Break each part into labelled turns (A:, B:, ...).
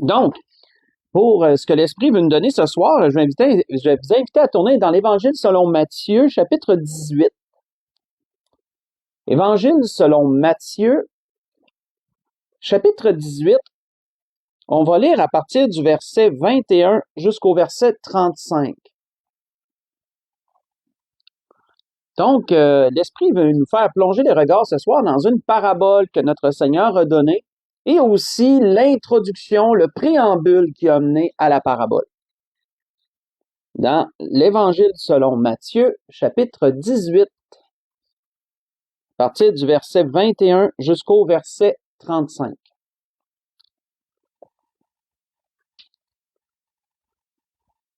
A: Donc, pour ce que l'Esprit veut nous donner ce soir, je vais vous inviter à tourner dans l'Évangile selon Matthieu, chapitre 18. Évangile selon Matthieu, chapitre 18. On va lire à partir du verset 21 jusqu'au verset 35. Donc, l'Esprit veut nous faire plonger les regards ce soir dans une parabole que notre Seigneur a donnée et aussi l'introduction, le préambule qui a mené à la parabole. Dans l'Évangile selon Matthieu, chapitre 18, à partir du verset 21 jusqu'au verset 35.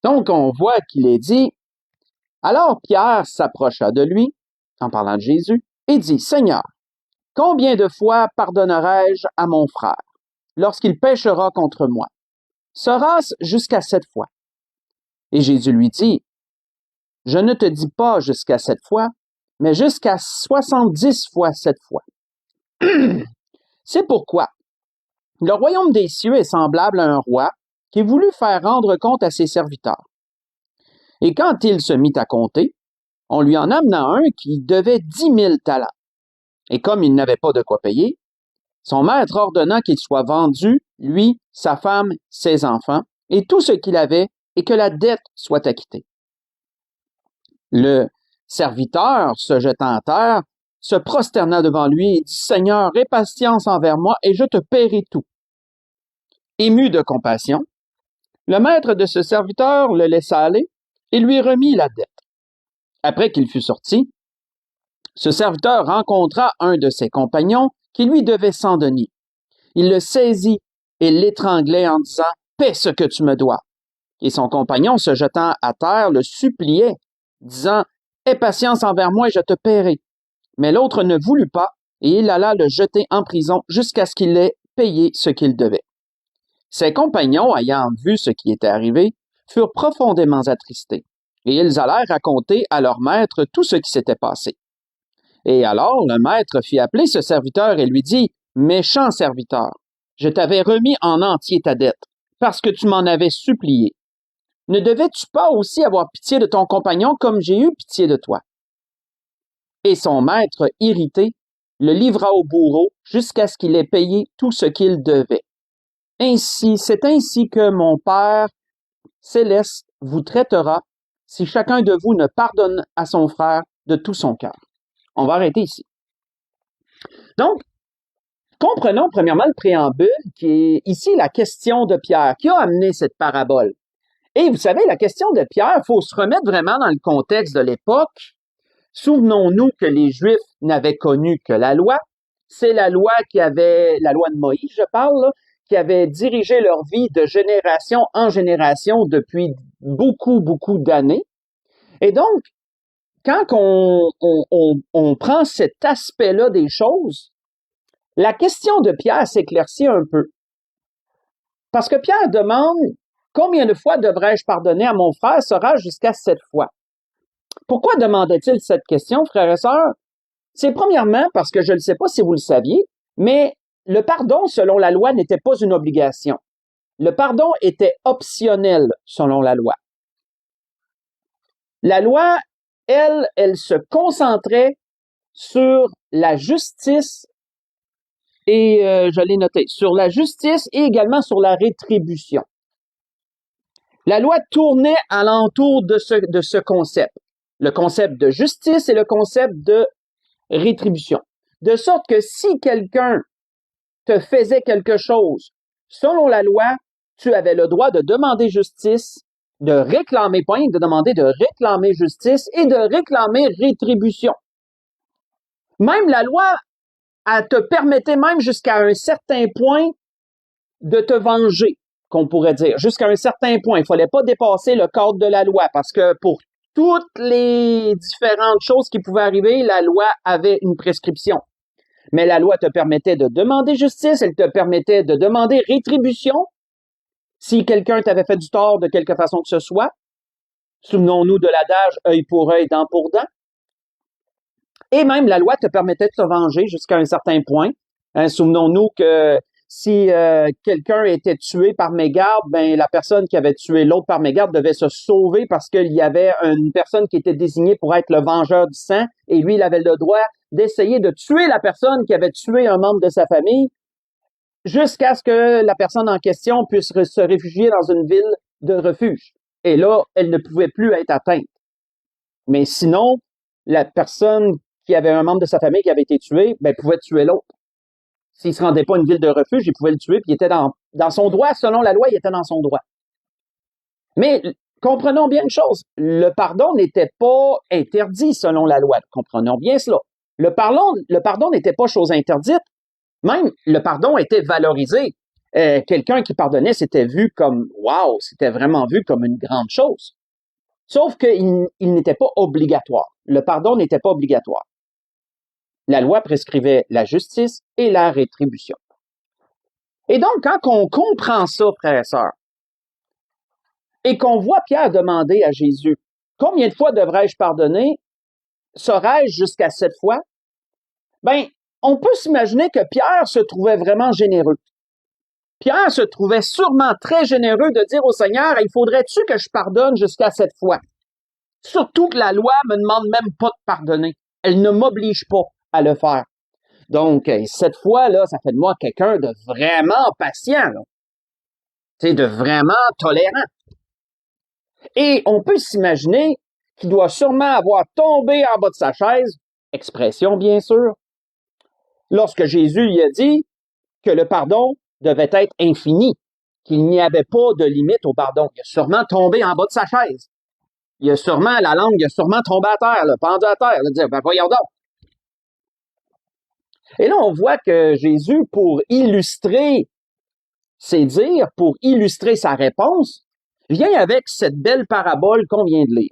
A: Donc, on voit qu'il est dit, « Alors Pierre s'approcha de lui, en parlant de Jésus, et dit, « Seigneur, combien de fois pardonnerai-je à mon frère lorsqu'il péchera contre moi? Sera-ce jusqu'à 7 fois? » Et Jésus lui dit, « Je ne te dis pas jusqu'à 7 fois, mais jusqu'à 70 fois 7 fois. » C'est pourquoi le royaume des cieux est semblable à un roi qui voulut faire rendre compte à ses serviteurs. Et quand il se mit à compter, on lui en amena un qui devait 10 000 talents. Et comme il n'avait pas de quoi payer, son maître ordonna qu'il soit vendu, lui, sa femme, ses enfants, et tout ce qu'il avait, et que la dette soit acquittée. Le serviteur, se jetant à terre, se prosterna devant lui et dit, « Seigneur, aie patience envers moi, et je te paierai tout. » Ému de compassion, le maître de ce serviteur le laissa aller et lui remit la dette. Après qu'il fut sorti, ce serviteur rencontra un de ses compagnons qui lui devait 100 deniers. Il le saisit et l'étranglait en disant, « Paie ce que tu me dois. » Et son compagnon, se jetant à terre, le suppliait, disant, « Aie patience envers moi et je te paierai. » Mais l'autre ne voulut pas, et il alla le jeter en prison jusqu'à ce qu'il ait payé ce qu'il devait. Ses compagnons, ayant vu ce qui était arrivé, furent profondément attristés, et ils allèrent raconter à leur maître tout ce qui s'était passé. Et alors le maître fit appeler ce serviteur et lui dit, « Méchant serviteur, je t'avais remis en entier ta dette, parce que tu m'en avais supplié. Ne devais-tu pas aussi avoir pitié de ton compagnon comme j'ai eu pitié de toi? » Et son maître, irrité, le livra au bourreau jusqu'à ce qu'il ait payé tout ce qu'il devait. C'est ainsi que mon Père céleste vous traitera si chacun de vous ne pardonne à son frère de tout son cœur. On va arrêter ici. Donc, comprenons premièrement le préambule qui est ici la question de Pierre qui a amené cette parabole. Et vous savez, la question de Pierre, il faut se remettre vraiment dans le contexte de l'époque. Souvenons-nous que les Juifs n'avaient connu que la loi. C'est la loi la loi de Moïse, je parle, là, qui avait dirigé leur vie de génération en génération depuis beaucoup d'années. Et donc, quand on prend cet aspect-là des choses, la question de Pierre s'éclaircit un peu. Parce que Pierre demande, combien de fois devrais-je pardonner à mon frère? Sera jusqu'à 7 fois. Pourquoi demandait-il cette question, frères et sœurs? C'est premièrement parce que je ne sais pas si vous le saviez, mais le pardon selon la loi n'était pas une obligation. Le pardon était optionnel selon la loi. La loi, elle se concentrait sur la justice et, je l'ai noté, sur la justice et également sur la rétribution. La loi tournait alentour de ce concept. Le concept de justice et le concept de rétribution. De sorte que si quelqu'un te faisait quelque chose selon la loi, tu avais le droit de demander justice, de réclamer, pas rien de demander, de réclamer justice et de réclamer rétribution. Même la loi, elle te permettait même jusqu'à un certain point de te venger, qu'on pourrait dire. Jusqu'à un certain point. Il ne fallait pas dépasser le cadre de la loi parce que pour toutes les différentes choses qui pouvaient arriver, la loi avait une prescription. Mais la loi te permettait de demander justice, elle te permettait de demander rétribution si quelqu'un t'avait fait du tort de quelque façon que ce soit. Souvenons-nous de l'adage œil pour œil, dent pour dent. Et même la loi te permettait de te venger jusqu'à un certain point. Souvenons-nous que si quelqu'un était tué par mégarde, ben la personne qui avait tué l'autre par mégarde devait se sauver parce qu'il y avait une personne qui était désignée pour être le vengeur du sang et lui, il avait le droit d'essayer de tuer la personne qui avait tué un membre de sa famille jusqu'à ce que la personne en question puisse se réfugier dans une ville de refuge. Et là, elle ne pouvait plus être atteinte. Mais sinon, la personne qui avait un membre de sa famille qui avait été tué, ben, pouvait tuer l'autre. S'il se rendait pas à une ville de refuge, il pouvait le tuer, puis il était dans son droit, selon la loi, il était dans son droit. Mais comprenons bien une chose, le pardon n'était pas interdit selon la loi. Comprenons bien cela. Le pardon n'était pas chose interdite. Même le pardon était valorisé. Quelqu'un qui pardonnait, c'était vu comme wow, c'était vraiment vu comme une grande chose. Sauf qu'il n'était pas obligatoire. Le pardon n'était pas obligatoire. La loi prescrivait la justice et la rétribution. Et donc, quand on comprend ça, frères et sœurs, et qu'on voit Pierre demander à Jésus, combien de fois devrais-je pardonner? Serais-je jusqu'à 7 fois? Ben, on peut s'imaginer que Pierre se trouvait vraiment généreux. Pierre se trouvait sûrement très généreux de dire au Seigneur, il faudrait-tu que je pardonne jusqu'à 7 fois? Surtout que la loi me demande même pas de pardonner. Elle ne m'oblige pas à le faire. Donc, 7 fois, là, ça fait de moi quelqu'un de vraiment patient, là. C'est de vraiment tolérant. Et on peut s'imaginer qu'il doit sûrement avoir tombé en bas de sa chaise, expression bien sûr, lorsque Jésus lui a dit que le pardon devait être infini, qu'il n'y avait pas de limite au pardon. Il a sûrement tombé en bas de sa chaise. La langue, il a sûrement tombé à terre, là, pendu à terre, là, dire, ben voyons donc. Et là, on voit que Jésus, pour illustrer ses dires, pour illustrer sa réponse, vient avec cette belle parabole qu'on vient de lire.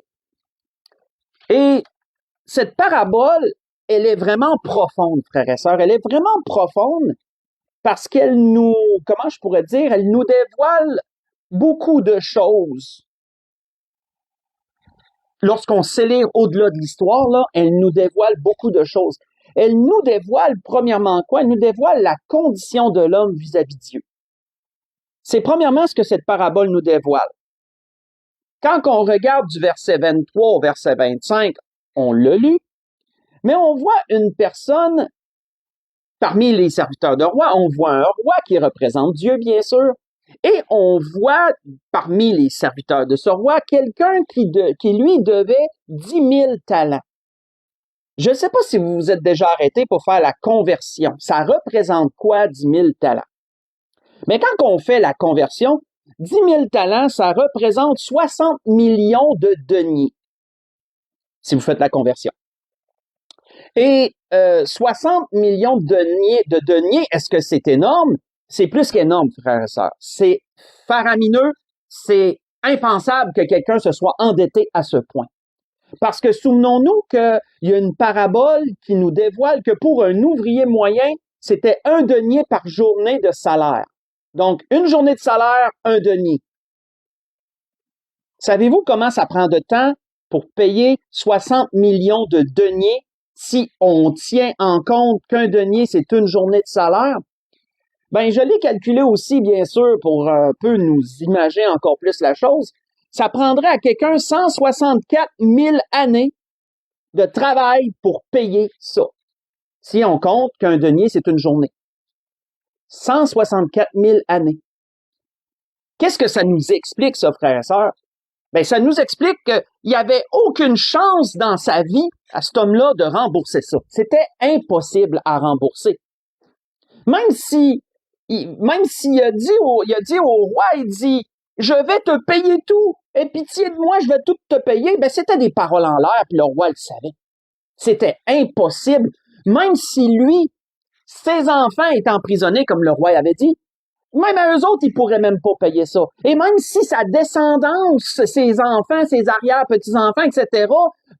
A: Et cette parabole, elle est vraiment profonde, frères et sœurs. Elle est vraiment profonde parce qu'elle nous, comment je pourrais dire, elle nous dévoile beaucoup de choses. Lorsqu'on sait lire au-delà de l'histoire, là, elle nous dévoile beaucoup de choses. Elle nous dévoile, premièrement, quoi? Elle nous dévoile la condition de l'homme vis-à-vis de Dieu. C'est premièrement ce que cette parabole nous dévoile. Quand on regarde du verset 23 au verset 25, on l'a lu, mais on voit une personne, parmi les serviteurs de roi, on voit un roi qui représente Dieu, bien sûr, et on voit parmi les serviteurs de ce roi quelqu'un qui lui devait 10 000 talents. Je ne sais pas si vous vous êtes déjà arrêté pour faire la conversion. Ça représente quoi 10 000 talents? Mais quand on fait la conversion, 10 000 talents, ça représente 60 millions de deniers, si vous faites la conversion. Et 60 millions de deniers, est-ce que c'est énorme? C'est plus qu'énorme, frères et sœurs. C'est faramineux, c'est impensable que quelqu'un se soit endetté à ce point. Parce que souvenons-nous qu'il y a une parabole qui nous dévoile que pour un ouvrier moyen, c'était 1 denier par journée de salaire. Donc, une journée de salaire, 1 denier. Savez-vous comment ça prend de temps pour payer 60 millions de deniers si on tient en compte qu'un denier, c'est une journée de salaire? Ben, je l'ai calculé aussi, bien sûr, pour un peu nous imaginer encore plus la chose. Ça prendrait à quelqu'un 164 000 années de travail pour payer ça. Si on compte qu'un denier, c'est une journée. 164 000 années. Qu'est-ce que ça nous explique, ça, frères et sœurs? Ben, ça nous explique qu'il n'y avait aucune chance dans sa vie à cet homme-là de rembourser ça. C'était impossible à rembourser. Même s'il a dit au roi, il dit, je vais te payer tout. Aie pitié de moi, je vais tout te payer. Ben, c'était des paroles en l'air, puis le roi le savait. C'était impossible. Même si lui, ses enfants étaient emprisonnés, comme le roi avait dit, même à eux autres, ils pourraient même pas payer ça. Et même si sa descendance, ses enfants, ses arrière-petits-enfants, etc.,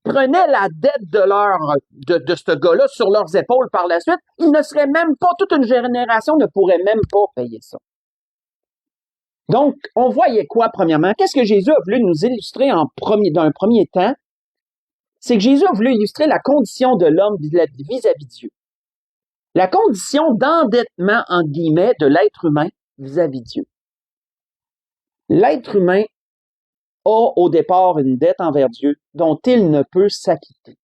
A: prenaient la dette de ce gars-là sur leurs épaules par la suite, ils ne seraient même pas, toute une génération ne pourrait même pas payer ça. Donc, on voyait quoi, premièrement? Qu'est-ce que Jésus a voulu nous illustrer d'un premier temps? C'est que Jésus a voulu illustrer la condition de l'homme vis-à-vis de Dieu. la condition d'endettement, entre guillemets, de l'être humain vis-à-vis de Dieu. L'être humain a au départ une dette envers Dieu dont il ne peut s'acquitter.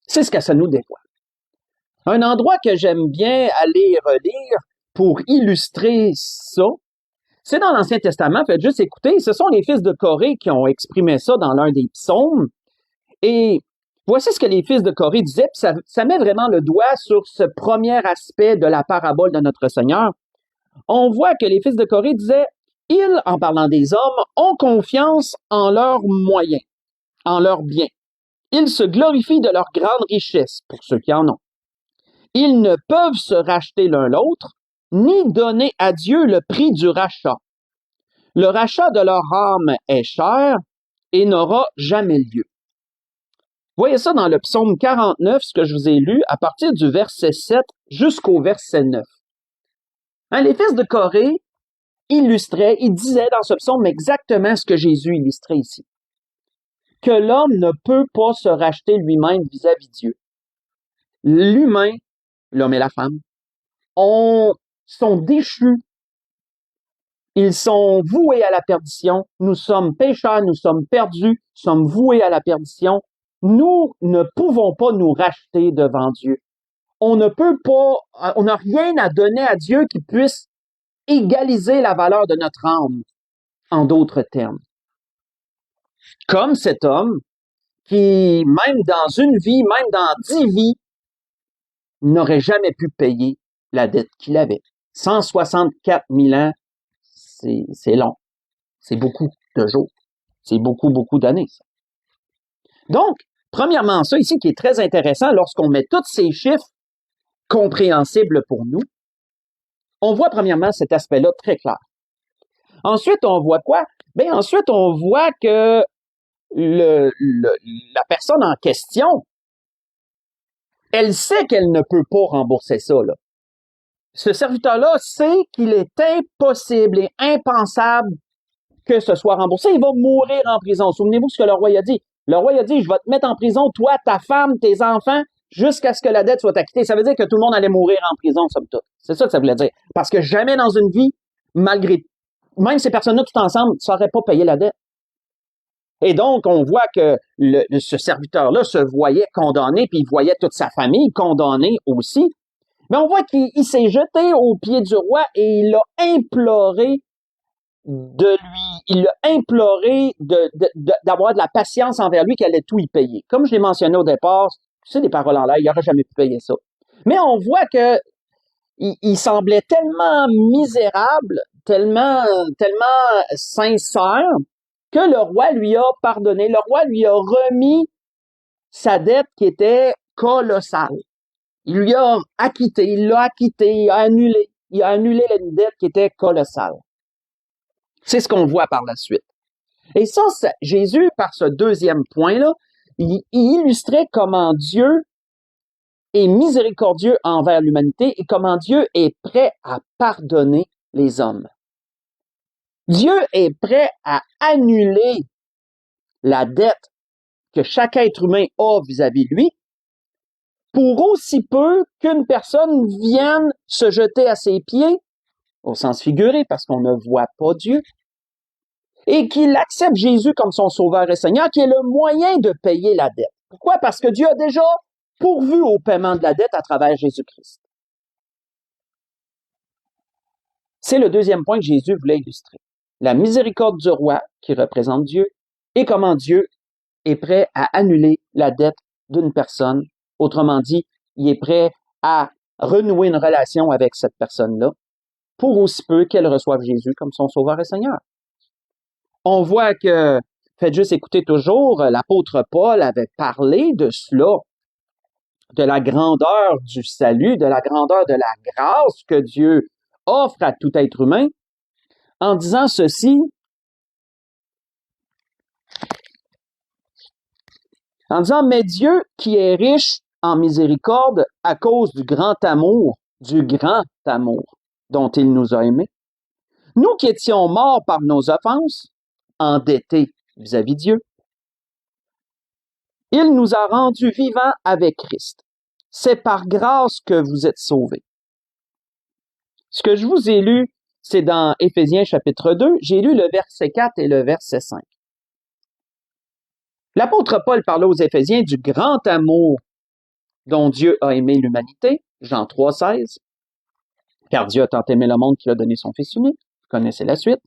A: C'est ce que ça nous dévoile. Un endroit que j'aime bien aller relire pour illustrer ça, c'est dans l'Ancien Testament. Faites juste écouter, ce sont les fils de Corée qui ont exprimé ça dans l'un des psaumes. Et voici ce que les fils de Corée disaient, puis ça met vraiment le doigt sur ce premier aspect de la parabole de notre Seigneur. On voit que les fils de Corée disaient, ils, en parlant des hommes, ont confiance en leurs moyens, en leurs biens. Ils se glorifient de leur grande richesse, pour ceux qui en ont. Ils ne peuvent se racheter l'un l'autre, ni donner à Dieu le prix du rachat. Le rachat de leur âme est cher et n'aura jamais lieu. Voyez ça dans le psaume 49, ce que je vous ai lu, à partir du verset 7 jusqu'au verset 9. Les fils de Corée illustraient, ils disaient dans ce psaume exactement ce que Jésus illustrait ici. Que l'homme ne peut pas se racheter lui-même vis-à-vis de Dieu. L'humain, l'homme et la femme, sont déchus. Ils sont voués à la perdition. Nous sommes pécheurs, nous sommes perdus, nous sommes voués à la perdition. Nous ne pouvons pas nous racheter devant Dieu. On ne peut pas, on n'a rien à donner à Dieu qui puisse égaliser la valeur de notre âme, en d'autres termes. Comme cet homme qui, même dans une vie, même dans 10 vies, n'aurait jamais pu payer la dette qu'il avait. 164 000 ans, c'est long. C'est beaucoup de jours. C'est beaucoup, beaucoup d'années, ça. Donc, premièrement, ça ici qui est très intéressant, lorsqu'on met tous ces chiffres compréhensibles pour nous, on voit premièrement cet aspect-là très clair. Ensuite, on voit quoi? Bien, ensuite, on voit que la personne en question, elle sait qu'elle ne peut pas rembourser ça, là. Ce serviteur-là sait qu'il est impossible et impensable que ce soit remboursé. Il va mourir en prison. Souvenez-vous ce que le roi a dit. Le roi a dit, je vais te mettre en prison, toi, ta femme, tes enfants, jusqu'à ce que la dette soit acquittée. Ça veut dire que tout le monde allait mourir en prison, somme toute. C'est ça que ça voulait dire. Parce que jamais dans une vie, malgré, même ces personnes-là tout ensemble, ne sauraient pas payer la dette. Et donc, on voit que ce serviteur-là se voyait condamné, puis il voyait toute sa famille condamnée aussi. Mais on voit qu'il s'est jeté aux pieds du roi et il a imploré d'avoir de la patience envers lui, qu'il allait tout y payer. Comme je l'ai mentionné au départ, tu sais, des paroles en l'air, il n'aurait jamais pu payer ça. Mais on voit que il semblait tellement misérable, tellement sincère, que le roi lui a pardonné. Le roi lui a remis sa dette qui était colossale. Il lui a acquitté, il l'a acquitté, il a annulé la dette qui était colossale. C'est ce qu'on voit par la suite. Et ça, Jésus, par ce deuxième point-là, il illustrait comment Dieu est miséricordieux envers l'humanité et comment Dieu est prêt à pardonner les hommes. Dieu est prêt à annuler la dette que chaque être humain a vis-à-vis de lui pour aussi peu qu'une personne vienne se jeter à ses pieds, au sens figuré, parce qu'on ne voit pas Dieu, et qu'il accepte Jésus comme son sauveur et Seigneur, qui est le moyen de payer la dette. Pourquoi? Parce que Dieu a déjà pourvu au paiement de la dette à travers Jésus-Christ. C'est le deuxième point que Jésus voulait illustrer. La miséricorde du roi, qui représente Dieu, et comment Dieu est prêt à annuler la dette d'une personne. Autrement dit, il est prêt à renouer une relation avec cette personne-là pour aussi peu qu'elle reçoive Jésus comme son sauveur et Seigneur. On voit que, faites juste écouter toujours, l'apôtre Paul avait parlé de cela, de la grandeur du salut, de la grandeur de la grâce que Dieu offre à tout être humain, en disant ceci, en disant, mais Dieu qui est riche en miséricorde à cause du grand amour dont il nous a aimés, nous qui étions morts par nos offenses, endettés vis-à-vis de Dieu, il nous a rendus vivants avec Christ. c'est par grâce que vous êtes sauvés. Ce que je vous ai lu, c'est dans Éphésiens chapitre 2, j'ai lu le verset 4 et le verset 5. L'apôtre Paul parlait aux Éphésiens du grand amour dont Dieu a aimé l'humanité, Jean 3, 16. Car Dieu a tant aimé le monde qu'il a donné son Fils unique. Vous connaissez la suite.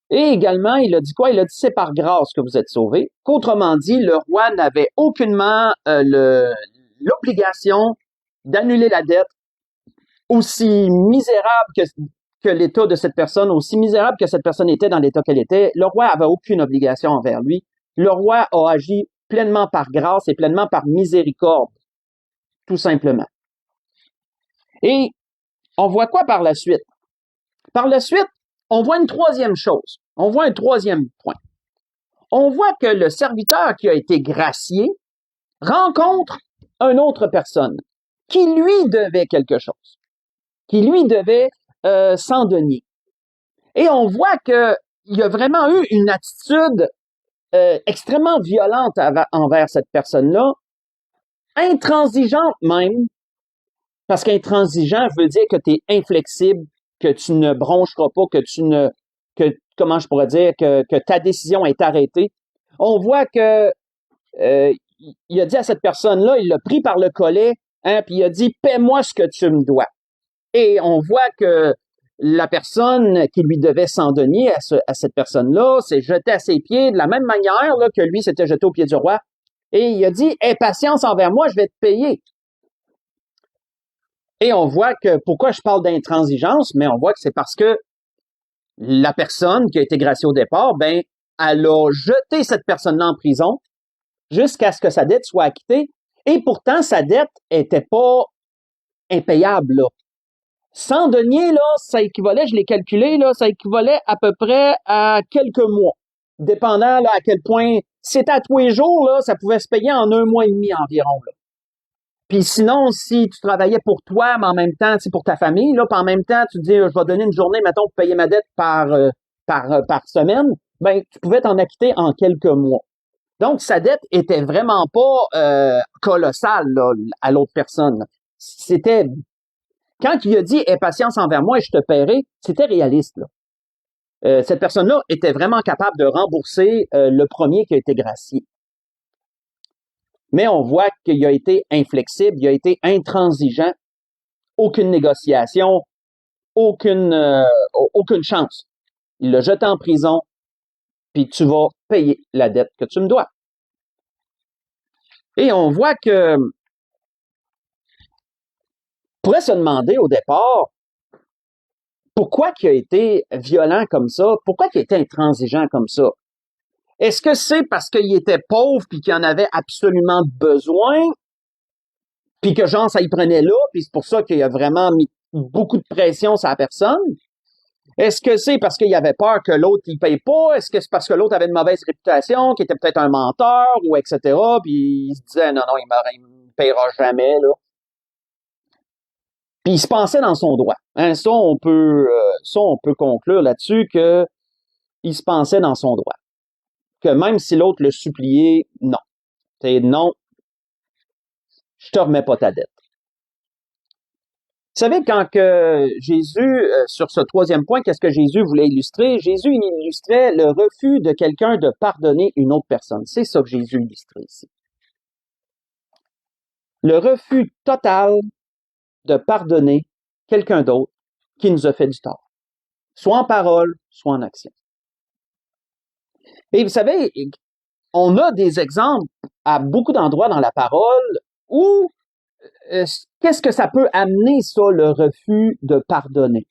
A: Et également, il a dit quoi? Il a dit, c'est par grâce que vous êtes sauvés. Qu'autrement dit, le roi n'avait aucunement l'obligation d'annuler la dette, aussi misérable que l'état de cette personne, aussi misérable que cette personne était dans l'état qu'elle était. Le roi avait aucune obligation envers lui. Le roi a agi pleinement par grâce et pleinement par miséricorde, tout simplement. Et on voit quoi par la suite? Par la suite, on voit une troisième chose. On voit un troisième point. On voit que le serviteur qui a été gracié rencontre une autre personne qui lui devait quelque chose, qui lui devait 100 deniers. Et on voit qu'il y a vraiment eu une attitude extrêmement violente envers cette personne-là, intransigeante même, parce qu'intransigeant veut dire que tu es inflexible, que tu ne broncheras pas, comment je pourrais dire, que ta décision est arrêtée. On voit que il a dit à cette personne-là, il l'a pris par le collet, puis il a dit, paie-moi ce que tu me dois. Et on voit que la personne qui lui devait 100 deniers à cette personne-là s'est jetée à ses pieds de la même manière là, que lui s'était jeté aux pieds du roi. Et il a dit, aie patience envers moi, je vais te payer. Et on voit que, pourquoi je parle d'intransigeance, mais on voit que c'est parce que la personne qui a été graciée au départ, ben, elle a jeté cette personne-là en prison jusqu'à ce que sa dette soit acquittée. Et pourtant, sa dette était pas impayable, là. 100 deniers, là, ça équivalait, je l'ai calculé, là, ça équivalait à peu près à quelques mois. Dépendant, là, à quel point, si c'était à tous les jours, là, ça pouvait se payer en 1 mois et demi environ, là. Puis sinon, si tu travaillais pour toi, mais en même temps, tu sais, pour ta famille, là, puis en même temps, tu te dis, je vais donner une journée, mettons, pour payer ma dette par semaine, ben, tu pouvais t'en acquitter en quelques mois. Donc, sa dette était vraiment pas colossale, là, à l'autre personne. C'était, quand il a dit, aie patience envers moi et je te paierai, c'était réaliste, là. Cette personne-là était vraiment capable de rembourser le premier qui a été gracié. Mais on voit qu'il a été inflexible, il a été intransigeant, aucune négociation, aucune chance. Il l'a jeté en prison, puis tu vas payer la dette que tu me dois. Et on voit que on pourrait se demander au départ pourquoi il a été violent comme ça, pourquoi il a été intransigeant comme ça. Est-ce que c'est parce qu'il était pauvre puis qu'il en avait absolument besoin, puis que genre ça y prenait là, puis c'est pour ça qu'il a vraiment mis beaucoup de pression sur la personne? Est-ce que c'est parce qu'il avait peur que l'autre il paye pas? Est-ce que c'est parce que l'autre avait une mauvaise réputation, qu'il était peut-être un menteur ou etc. Puis il se disait non, il me payera jamais là. Puis il se pensait dans son droit. Hein, ça on peut conclure là-dessus que il se pensait dans son droit. Que même si l'autre le suppliait, non. C'est non, je te remets pas ta dette. Vous savez, quand que Jésus, sur ce troisième point, qu'est-ce que Jésus voulait illustrer? Jésus illustrait le refus de quelqu'un de pardonner une autre personne. C'est ça que Jésus illustrait ici. Le refus total de pardonner quelqu'un d'autre qui nous a fait du tort. Soit en parole, soit en action. Et vous savez, on a des exemples à beaucoup d'endroits dans la parole où qu'est-ce que ça peut amener, ça, le refus de pardonner?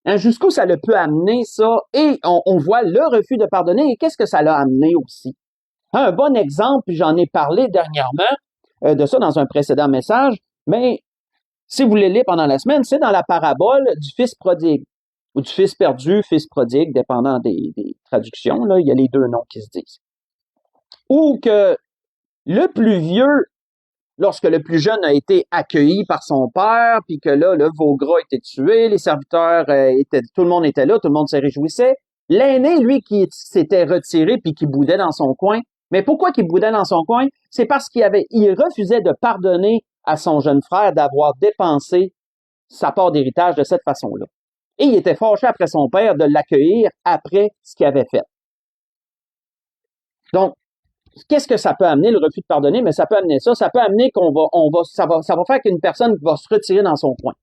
A: Hein, jusqu'où ça le peut amener, ça? Et on voit le refus de pardonner, et qu'est-ce que ça l'a amené aussi? Un bon exemple, puis j'en ai parlé dernièrement de ça dans un précédent message, mais si vous les lisez pendant la semaine, c'est dans la parabole du fils prodigue, ou du fils perdu, fils prodigue, dépendant des traductions, là, il y a les deux noms qui se disent. Ou que le plus vieux, lorsque le plus jeune a été accueilli par son père, puis que là, le veau gras était tué, les serviteurs tout le monde était là, tout le monde se réjouissait. L'aîné, lui, qui s'était retiré puis qui boudait dans son coin, Mais pourquoi qu'il boudait dans son coin? C'est parce il refusait de pardonner à son jeune frère d'avoir dépensé sa part d'héritage de cette façon-là. Et il était fâché après son père de l'accueillir après ce qu'il avait fait. Donc, qu'est-ce que ça peut amener, le refus de pardonner? Mais ça peut amener ça. Ça peut amener ça va faire qu'une personne va se retirer dans son coin.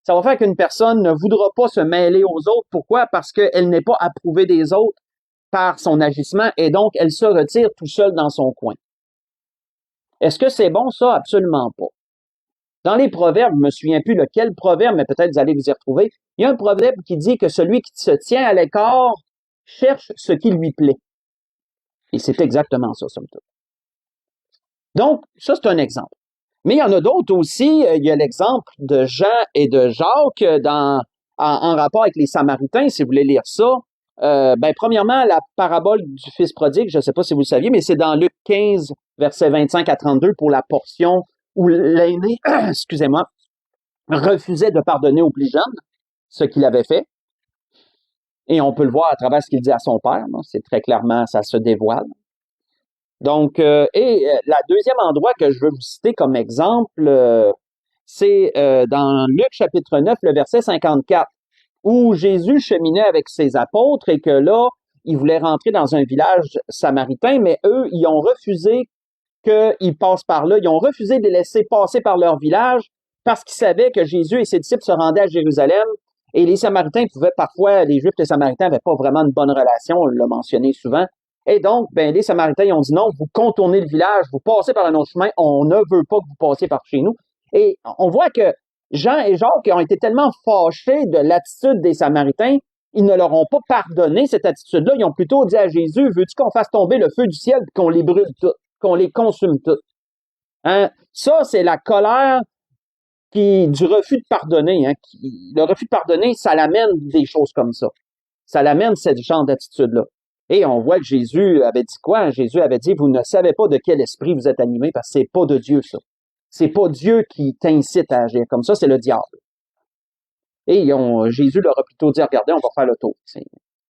A: Ça va faire qu'une personne ne voudra pas se mêler aux autres. Pourquoi? Parce qu'elle n'est pas approuvée des autres par son agissement et donc elle se retire tout seul dans son coin. Est-ce que c'est bon, ça? Absolument pas. Dans les proverbes, je me souviens plus lequel proverbe, mais peut-être vous allez vous y retrouver. Il y a un proverbe qui dit que celui qui se tient à l'écart cherche ce qui lui plaît. Et c'est exactement ça, somme toute. Donc, ça, c'est un exemple. Mais il y en a d'autres aussi. Il y a l'exemple de Jean et de Jacques en rapport avec les Samaritains, si vous voulez lire ça. Premièrement, la parabole du fils prodigue, je ne sais pas si vous le saviez, mais c'est dans Luc 15, versets 25 à 32 pour la portion où l'aîné, excusez-moi, refusait de pardonner au plus jeune ce qu'il avait fait. Et on peut le voir à travers ce qu'il dit à son père. C'est très clairement, ça se dévoile. Donc, la deuxième endroit que je veux vous citer comme exemple, c'est dans Luc chapitre 9, le verset 54, où Jésus cheminait avec ses apôtres et que là, il voulait rentrer dans un village samaritain, mais eux, ils ont refusé qu'ils passent par là. Ils ont refusé de les laisser passer par leur village parce qu'ils savaient que Jésus et ses disciples se rendaient à Jérusalem. Et les Samaritains pouvaient parfois, les Juifs et les Samaritains n'avaient pas vraiment une bonne relation, on l'a mentionné souvent. Et donc, les Samaritains ils ont dit non, vous contournez le village, vous passez par un autre chemin, on ne veut pas que vous passiez par chez nous. Et on voit que Jean et Jacques ont été tellement fâchés de l'attitude des Samaritains, ils ne leur ont pas pardonné cette attitude-là. Ils ont plutôt dit à Jésus, veux-tu qu'on fasse tomber le feu du ciel et qu'on les brûle toutes, qu'on les consume toutes? Hein? Ça, c'est la colère du refus de pardonner. Hein? Le refus de pardonner, ça l'amène des choses comme ça. Ça l'amène ce genre d'attitude-là. Et on voit que Jésus avait dit quoi? Jésus avait dit, vous ne savez pas de quel esprit vous êtes animé parce que c'est pas de Dieu, ça. C'est pas Dieu qui t'incite à agir comme ça, c'est le diable. Et Jésus leur a plutôt dit, regardez, on va faire le tour.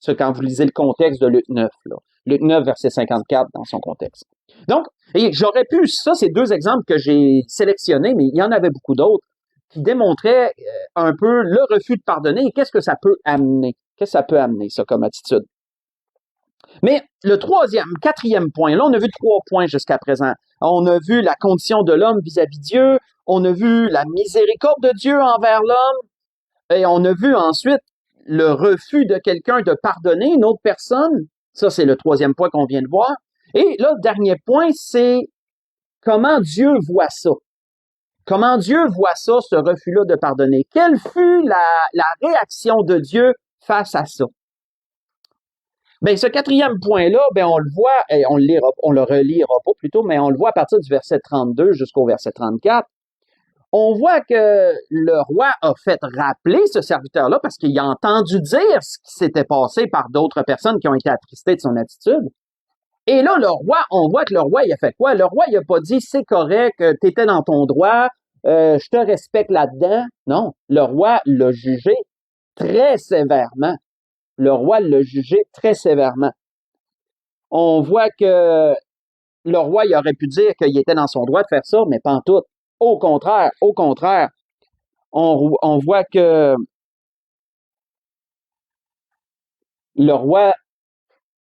A: C'est quand vous lisez le contexte de Luc 9, là. Luc 9, verset 54 dans son contexte. Donc, j'aurais pu, ça, c'est deux exemples que j'ai sélectionnés, mais il y en avait beaucoup d'autres qui démontraient un peu le refus de pardonner et qu'est-ce que ça peut amener. Qu'est-ce que ça peut amener, ça, comme attitude? Mais le quatrième point, là, on a vu 3 points jusqu'à présent. On a vu la condition de l'homme vis-à-vis Dieu, on a vu la miséricorde de Dieu envers l'homme, et on a vu ensuite le refus de quelqu'un de pardonner une autre personne. Ça, c'est le 3e point qu'on vient de voir. Et là, le dernier point, c'est comment Dieu voit ça. Comment Dieu voit ça, ce refus-là de pardonner. Quelle fut la réaction de Dieu face à ça? Ce 4e point-là, on le voit, et on le relira pas plutôt, mais on le voit à partir du verset 32 jusqu'au verset 34. On voit que le roi a fait rappeler ce serviteur-là parce qu'il a entendu dire ce qui s'était passé par d'autres personnes qui ont été attristées de son attitude. Et là, on voit que le roi, il a fait quoi? Le roi, il a pas dit, c'est correct, t'étais dans ton droit, je te respecte là-dedans. Non, le roi l'a jugé très sévèrement. Le roi l'a jugé très sévèrement. On voit que le roi, il aurait pu dire qu'il était dans son droit de faire ça, mais pas en tout. Au contraire, on voit que le roi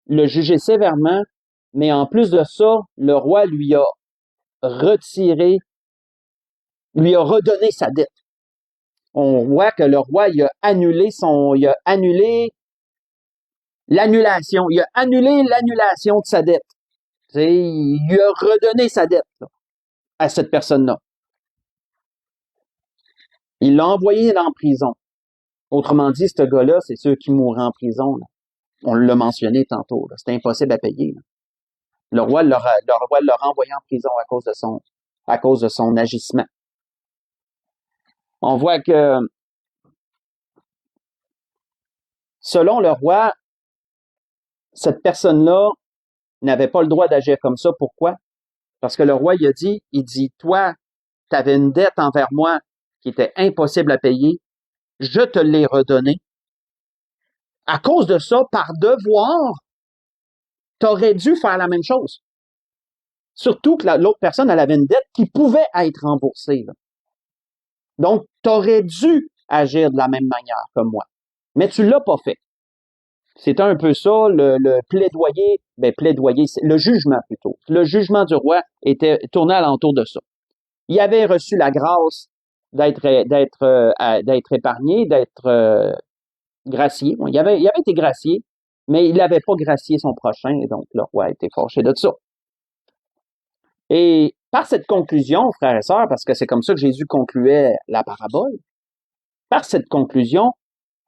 A: l'a jugé sévèrement, mais en plus de ça, le roi lui a redonné sa dette. On voit que le roi, il a annulé l'annulation. Il a annulé l'annulation de sa dette. Il lui a redonné sa dette là, à cette personne-là. Il l'a envoyé en prison. Autrement dit, ce gars-là, c'est ceux qui mourraient en prison. Là. On l'a mentionné tantôt. C'était impossible à payer. Là. Le roi l'a renvoyé en prison à cause de son agissement. On voit que, selon le roi, cette personne-là n'avait pas le droit d'agir comme ça. Pourquoi? Parce que le roi, il dit, toi, tu avais une dette envers moi qui était impossible à payer. Je te l'ai redonnée. À cause de ça, par devoir, tu aurais dû faire la même chose. Surtout que l'autre personne, elle avait une dette qui pouvait être remboursée. Là. Donc, tu aurais dû agir de la même manière comme moi. Mais tu l'as pas fait. C'est un peu ça, le plaidoyer, le jugement plutôt. Le jugement du roi était tourné alentour de ça. Il avait reçu la grâce d'être épargné, d'être gracié. Bon, il avait été gracié, mais il n'avait pas gracié son prochain, et donc le roi a été fâché de ça. Et par cette conclusion, frères et sœurs, parce que c'est comme ça que Jésus concluait la parabole, par cette conclusion,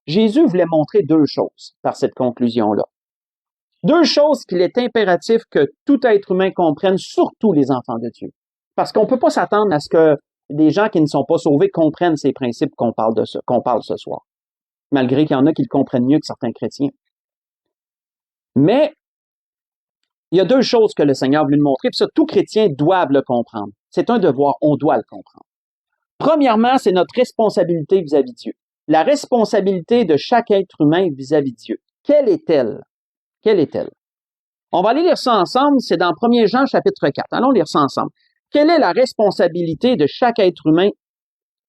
A: Jésus voulait montrer deux choses par cette conclusion-là. Deux choses qu'il est impératif que tout être humain comprenne, surtout les enfants de Dieu. Parce qu'on ne peut pas s'attendre à ce que des gens qui ne sont pas sauvés comprennent ces principes qu'on parle ce soir. Malgré qu'il y en a qui le comprennent mieux que certains chrétiens. Mais il y a deux choses que le Seigneur voulait nous montrer, puis ça, tous chrétiens doivent le comprendre. C'est un devoir, on doit le comprendre. Premièrement, c'est notre responsabilité vis-à-vis de Dieu. La responsabilité de chaque être humain vis-à-vis de Dieu. Quelle est-elle? Quelle est-elle? On va aller lire ça ensemble, c'est dans 1 Jean chapitre 4. Allons lire ça ensemble. Quelle est la responsabilité de chaque être humain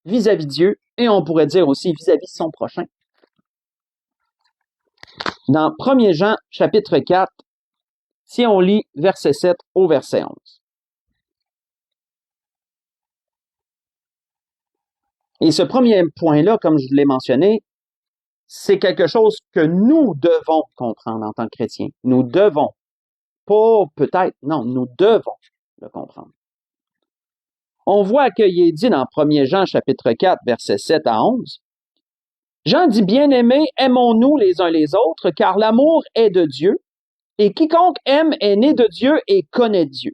A: vis-à-vis de Dieu, et on pourrait dire aussi vis-à-vis de son prochain? Dans 1 Jean chapitre 4, si on lit verset 7 au verset 11. Et ce premier point-là, comme je l'ai mentionné, c'est quelque chose que nous devons comprendre en tant que chrétiens. Nous devons. Pas peut-être, non, nous devons le comprendre. On voit qu'il est dit dans 1 Jean chapitre 4, versets 7 à 11. Jean dit, bien-aimés, aimons-nous les uns les autres, car l'amour est de Dieu, et quiconque aime est né de Dieu et connaît Dieu.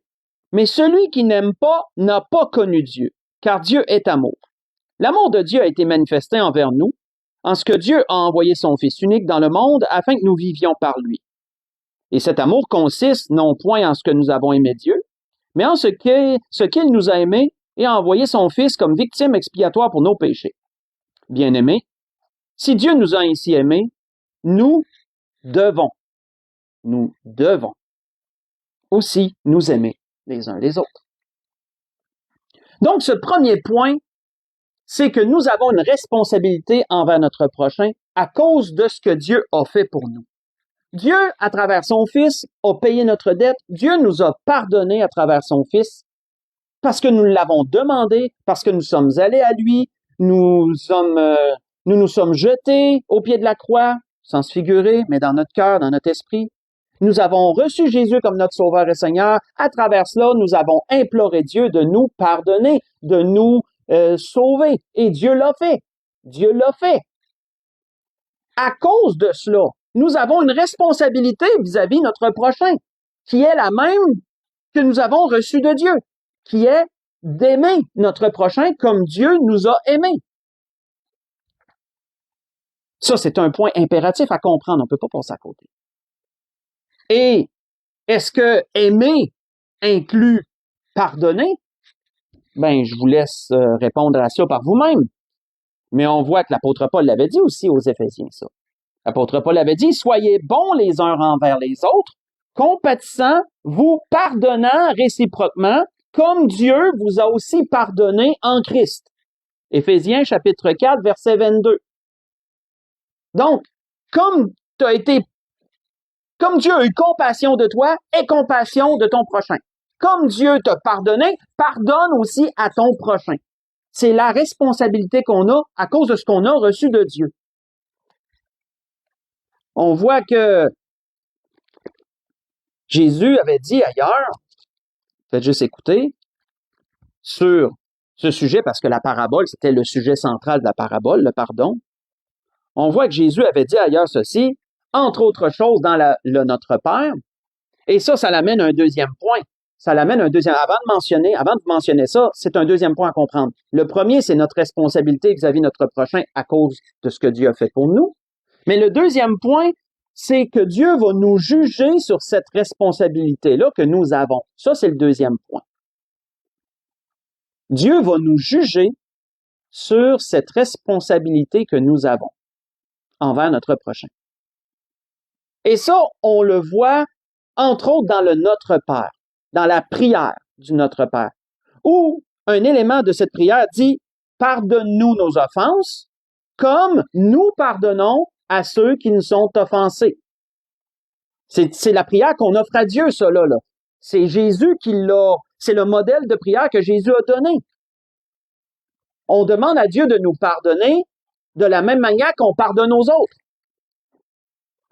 A: Mais celui qui n'aime pas n'a pas connu Dieu, car Dieu est amour. L'amour de Dieu a été manifesté envers nous, en ce que Dieu a envoyé son Fils unique dans le monde afin que nous vivions par lui. Et cet amour consiste non point en ce que nous avons aimé Dieu, mais en ce qu'il nous a aimés et a envoyé son Fils comme victime expiatoire pour nos péchés. Bien-aimés, si Dieu nous a ainsi aimés, nous devons aussi nous aimer les uns les autres. Donc, ce premier point, c'est que nous avons une responsabilité envers notre prochain à cause de ce que Dieu a fait pour nous. Dieu, à travers son Fils, a payé notre dette. Dieu nous a pardonné à travers son Fils parce que nous l'avons demandé, parce que nous sommes allés à lui, nous nous sommes jetés au pied de la croix, sans se figurer, mais dans notre cœur, dans notre esprit. Nous avons reçu Jésus comme notre Sauveur et Seigneur. À travers cela, nous avons imploré Dieu de nous pardonner, de nous sauver. Et Dieu l'a fait. Dieu l'a fait. À cause de cela, nous avons une responsabilité vis-à-vis de notre prochain, qui est la même que nous avons reçue de Dieu, qui est d'aimer notre prochain comme Dieu nous a aimés. Ça, c'est un point impératif à comprendre. On ne peut pas passer à côté. Et est-ce que aimer inclut pardonner? Ben, je vous laisse répondre à ça par vous-même. Mais on voit que l'apôtre Paul l'avait dit aussi aux Éphésiens, ça. L'apôtre Paul avait dit, soyez bons les uns envers les autres, compatissants, vous pardonnant réciproquement, comme Dieu vous a aussi pardonné en Christ. Éphésiens chapitre 4, verset 22. Donc, comme Dieu a eu compassion de toi, aie compassion de ton prochain. Comme Dieu t'a pardonné, pardonne aussi à ton prochain. C'est la responsabilité qu'on a à cause de ce qu'on a reçu de Dieu. On voit que Jésus avait dit ailleurs, faites juste écouter, sur ce sujet, parce que la parabole, c'était le sujet central de la parabole, le pardon. On voit que Jésus avait dit ailleurs ceci, entre autres choses dans le Notre Père, et ça l'amène à un deuxième point. Avant de mentionner ça, c'est un deuxième point à comprendre. Le premier, c'est notre responsabilité vis-à-vis de notre prochain à cause de ce que Dieu a fait pour nous. Mais le deuxième point, c'est que Dieu va nous juger sur cette responsabilité-là que nous avons. Ça, c'est le deuxième point. Dieu va nous juger sur cette responsabilité que nous avons envers notre prochain. Et ça, on le voit, entre autres, dans le Notre Père. dans la prière du Notre Père, où un élément de cette prière dit « Pardonne-nous nos offenses, comme nous pardonnons à ceux qui nous sont offensés. » C'est la prière qu'on offre à Dieu, ça, là. C'est Jésus qui l'a, c'est le modèle de prière que Jésus a donné. On demande à Dieu de nous pardonner de la même manière qu'on pardonne aux autres.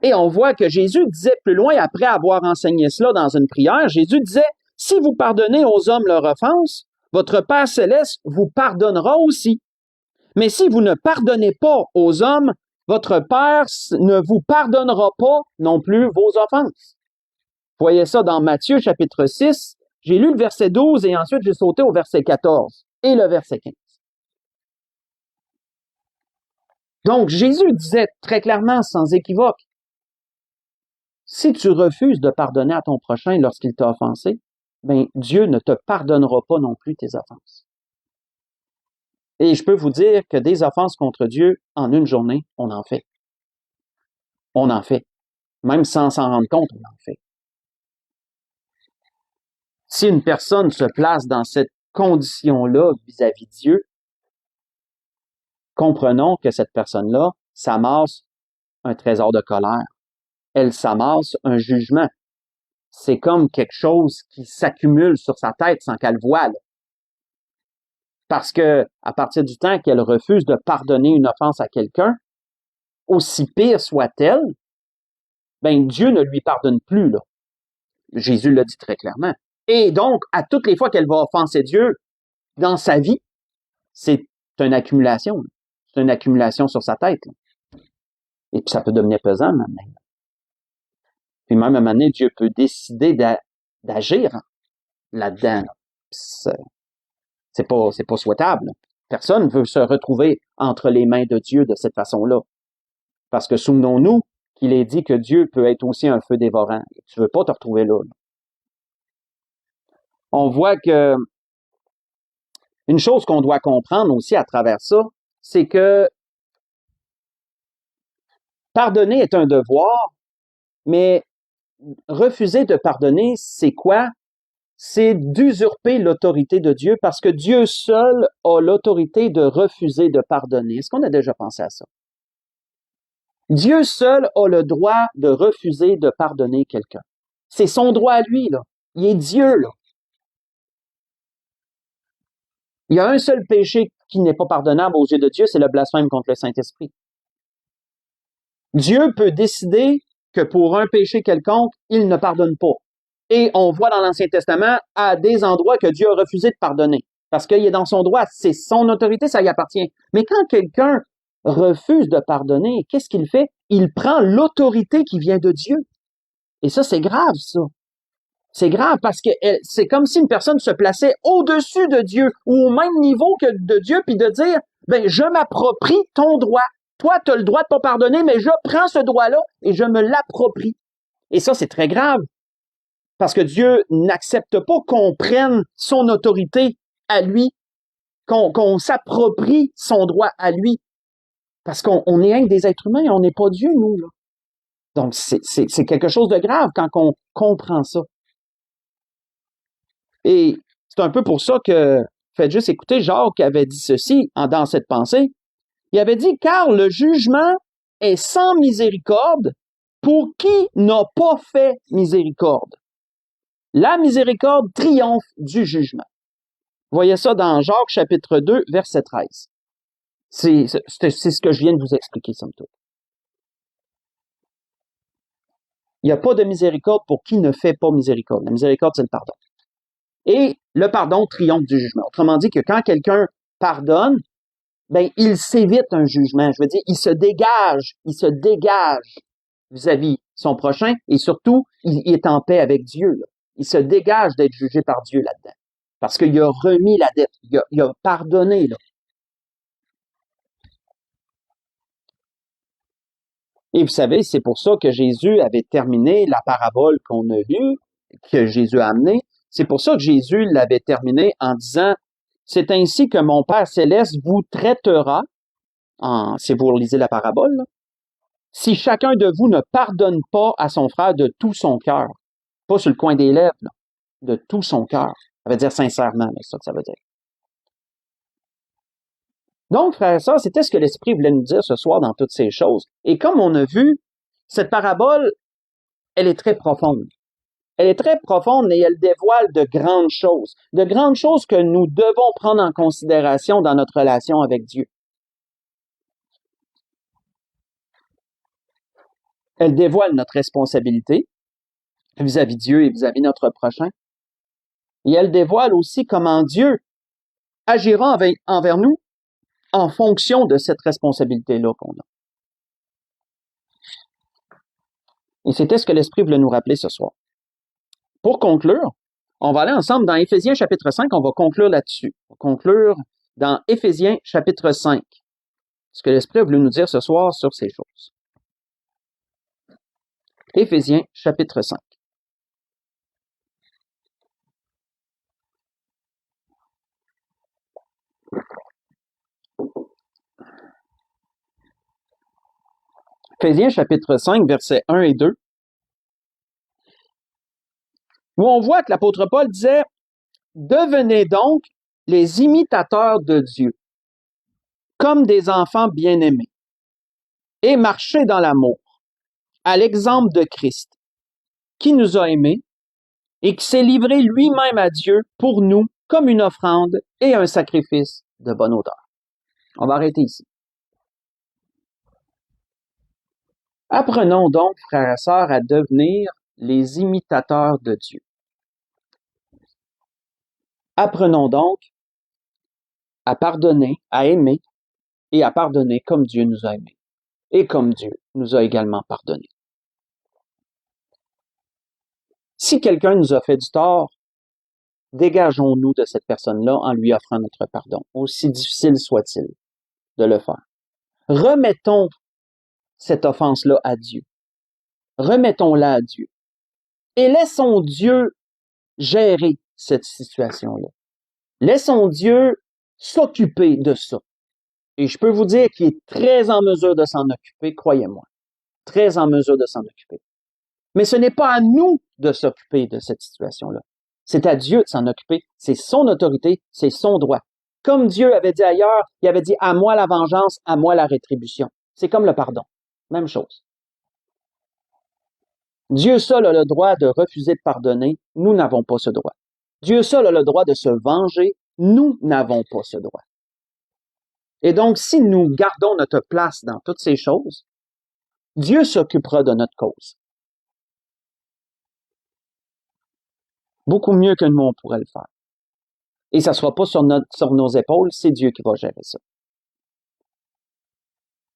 A: Et on voit que Jésus disait plus loin, après avoir enseigné cela dans une prière, Jésus disait, « Si vous pardonnez aux hommes leurs offenses, votre Père céleste vous pardonnera aussi. Mais si vous ne pardonnez pas aux hommes, votre Père ne vous pardonnera pas non plus vos offenses. » Vous voyez ça dans Matthieu chapitre 6. J'ai lu le verset 12 et ensuite j'ai sauté au verset 14 et le verset 15. Donc Jésus disait très clairement, sans équivoque, si tu refuses de pardonner à ton prochain lorsqu'il t'a offensé, ben Dieu ne te pardonnera pas non plus tes offenses. Et je peux vous dire que des offenses contre Dieu, en une journée, on en fait. On en fait. Même sans s'en rendre compte, on en fait. Si une personne se place dans cette condition-là vis-à-vis de Dieu, comprenons que cette personne-là s'amasse un trésor de colère. Elle s'amasse un jugement. C'est comme quelque chose qui s'accumule sur sa tête sans qu'elle voie. Là. Parce que, à partir du temps qu'elle refuse de pardonner une offense à quelqu'un, aussi pire soit-elle, ben Dieu ne lui pardonne plus, là. Jésus l'a dit très clairement. Et donc, à toutes les fois qu'elle va offenser Dieu dans sa vie, c'est une accumulation. Là. C'est une accumulation sur sa tête. Là. Et puis ça peut devenir pesant maintenant. Puis même à un moment donné, Dieu peut décider d'agir là-dedans. Là. C'est pas souhaitable. Personne ne veut se retrouver entre les mains de Dieu de cette façon-là. Parce que souvenons-nous qu'il est dit que Dieu peut être aussi un feu dévorant. Tu veux pas te retrouver là. On voit que une chose qu'on doit comprendre aussi à travers ça, c'est que pardonner est un devoir, mais refuser de pardonner, c'est quoi? C'est d'usurper l'autorité de Dieu parce que Dieu seul a l'autorité de refuser de pardonner. Est-ce qu'on a déjà pensé à ça? Dieu seul a le droit de refuser de pardonner quelqu'un. C'est son droit à lui, là. Il est Dieu, là. Il y a un seul péché qui n'est pas pardonnable aux yeux de Dieu, c'est le blasphème contre le Saint-Esprit. Dieu peut décider que pour un péché quelconque, il ne pardonne pas. Et on voit dans l'Ancien Testament à des endroits que Dieu a refusé de pardonner. Parce qu'il est dans son droit, c'est son autorité, ça y appartient. Mais quand quelqu'un refuse de pardonner, qu'est-ce qu'il fait? Il prend l'autorité qui vient de Dieu. Et ça, c'est grave, ça. C'est grave parce que c'est comme si une personne se plaçait au-dessus de Dieu ou au même niveau que de Dieu, puis de dire, ben, je m'approprie ton droit. Toi, tu as le droit de pas pardonner, mais je prends ce droit-là et je me l'approprie. Et ça, c'est très grave. Parce que Dieu n'accepte pas qu'on prenne son autorité à lui, qu'on s'approprie son droit à lui. Parce qu'on est un des êtres humains, on n'est pas Dieu, nous. Là. Donc, c'est quelque chose de grave quand on comprend ça. Et c'est un peu pour ça que, faites juste écouter, Jacques avait dit ceci dans cette pensée. Il avait dit, car le jugement est sans miséricorde pour qui n'a pas fait miséricorde. La miséricorde triomphe du jugement. Vous voyez ça dans Jacques chapitre 2, verset 13. C'est ce que je viens de vous expliquer, somme toute. Il n'y a pas de miséricorde pour qui ne fait pas miséricorde. La miséricorde, c'est le pardon. Et le pardon triomphe du jugement. Autrement dit que quand quelqu'un pardonne, ben, il s'évite un jugement. Je veux dire, il se dégage vis-à-vis son prochain et surtout, il est en paix avec Dieu. Là. Il se dégage d'être jugé par Dieu là-dedans. Parce qu'il a remis la dette. Il a pardonné, là. Et vous savez, c'est pour ça que Jésus avait terminé la parabole qu'on a lue, que Jésus a amenée. C'est pour ça que Jésus l'avait terminé en disant, c'est ainsi que mon Père céleste vous traitera, si vous lisez la parabole, là, si chacun de vous ne pardonne pas à son frère de tout son cœur, pas sur le coin des lèvres, là, de tout son cœur. Ça veut dire sincèrement, c'est ça que ça veut dire. Donc, frères et sœurs, c'était ce que l'Esprit voulait nous dire ce soir dans toutes ces choses. Et comme on a vu, cette parabole, elle est très profonde. Elle est très profonde et elle dévoile de grandes choses que nous devons prendre en considération dans notre relation avec Dieu. Elle dévoile notre responsabilité vis-à-vis Dieu et vis-à-vis notre prochain. Et elle dévoile aussi comment Dieu agira envers nous en fonction de cette responsabilité-là qu'on a. Et c'était ce que l'Esprit voulait nous rappeler ce soir. Pour conclure, on va aller ensemble dans Éphésiens chapitre 5, on va conclure là-dessus. On va conclure dans Éphésiens chapitre 5, ce que l'Esprit a voulu nous dire ce soir sur ces choses. Éphésiens chapitre 5. Éphésiens chapitre 5, versets 1 et 2, où on voit que l'apôtre Paul disait « Devenez donc les imitateurs de Dieu, comme des enfants bien-aimés, et marchez dans l'amour, à l'exemple de Christ, qui nous a aimés et qui s'est livré lui-même à Dieu pour nous comme une offrande et un sacrifice de bonne odeur. » On va arrêter ici. Apprenons donc, frères et sœurs, à devenir les imitateurs de Dieu. Apprenons donc à pardonner, à aimer et à pardonner comme Dieu nous a aimés et comme Dieu nous a également pardonné. Si quelqu'un nous a fait du tort, dégageons-nous de cette personne-là en lui offrant notre pardon, aussi difficile soit-il de le faire. Remettons cette offense-là à Dieu. Remettons-la à Dieu. Et laissons Dieu gérer cette situation-là. Laissons Dieu s'occuper de ça. Et je peux vous dire qu'il est très en mesure de s'en occuper, croyez-moi. Très en mesure de s'en occuper. Mais ce n'est pas à nous de s'occuper de cette situation-là. C'est à Dieu de s'en occuper. C'est son autorité, c'est son droit. Comme Dieu avait dit ailleurs, il avait dit « à moi la vengeance, à moi la rétribution ». C'est comme le pardon. Même chose. Dieu seul a le droit de refuser de pardonner. Nous n'avons pas ce droit. Dieu seul a le droit de se venger. Nous n'avons pas ce droit. Et donc, si nous gardons notre place dans toutes ces choses, Dieu s'occupera de notre cause. Beaucoup mieux que nous, on pourrait le faire. Et ça ne sera pas sur nos épaules, c'est Dieu qui va gérer ça.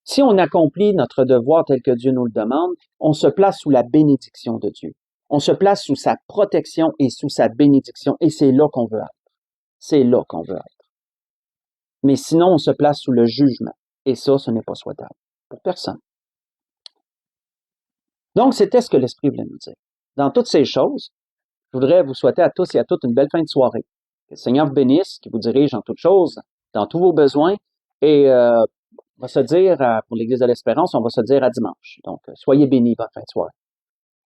A: Si on accomplit notre devoir tel que Dieu nous le demande, on se place sous la bénédiction de Dieu. On se place sous sa protection et sous sa bénédiction, et c'est là qu'on veut être. C'est là qu'on veut être. Mais sinon, on se place sous le jugement. Et ça, ce n'est pas souhaitable pour personne. Donc, c'était ce que l'Esprit voulait nous dire. Dans toutes ces choses, je voudrais vous souhaiter à tous et à toutes une belle fin de soirée. Que le Seigneur vous bénisse, qu'il vous dirige en toutes choses, dans tous vos besoins. Et on va se dire, pour l'Église de l'Espérance, on va se dire à dimanche. Donc, soyez bénis, bonne fin de soirée.